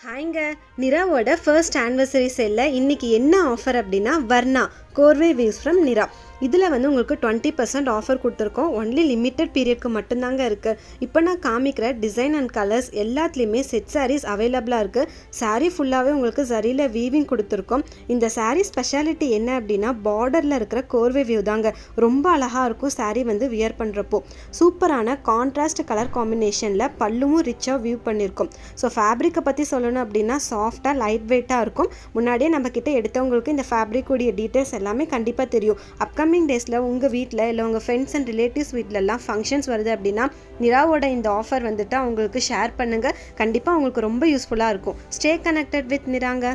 ஹாய்ங்க, நிராவோட first anniversary சேலில் இன்றைக்கி என்ன offer அப்படின்னா வர்ணா கோர்வே வீவ்ஸ் ஃப்ரம் நிரா. இதில் உங்களுக்கு 20% ஆஃபர் கொடுத்துருக்கோம். ஒன்லி லிமிட்டட் பீரியட்க்கு மட்டும்தாங்க இருக்குது. இப்போ நான் காமிக்கிற டிசைன் அண்ட் கலர்ஸ் எல்லாத்துலேயுமே செட் சாரீஸ் அவைலபிளாக இருக்குது. சாரீ ஃபுல்லாகவே உங்களுக்கு சரியில் வீவிங் கொடுத்துருக்கோம். இந்த சாரீ ஸ்பெஷாலிட்டி என்ன அப்படின்னா பார்டரில் இருக்கிற கோர்வே வியூ தாங்க. ரொம்ப அழகாக இருக்கும் சாரீ வியர் பண்ணுறப்போ. சூப்பரான கான்ட்ராஸ்ட் கலர் காம்பினேஷனில் பல்லுவும் ரிச்சாக வியூ பண்ணியிருக்கோம். ஸோ ஃபேப்ரிக்கை பற்றி சொல்லணும் அப்படின்னா சாஃப்டாக லைட் வெயிட்டாக இருக்கும். முன்னாடியே நம்மக்கிட்ட எடுத்தவங்களுக்கு இந்த ஃபேப்ரிக்குடைய டீட்டெயில்ஸ் எல்லாமே கண்டிப்பாக தெரியும். அப்கமிங் டேஸில் உங்கள் வீட்டில் இல்லை உங்கள் ஃப்ரெண்ட்ஸ் அண்ட் ரிலேட்டிவ்ஸ் வீட்டிலலாம் ஃபங்க்ஷன்ஸ் வருது அப்படின்னா நிராவோட இந்த ஆஃபர் அவங்களுக்கு ஷேர் பண்ணுங்கள். கண்டிப்பாக உங்களுக்கு ரொம்ப யூஸ்ஃபுல்லாக இருக்கும். Stay connected with நிராங்க.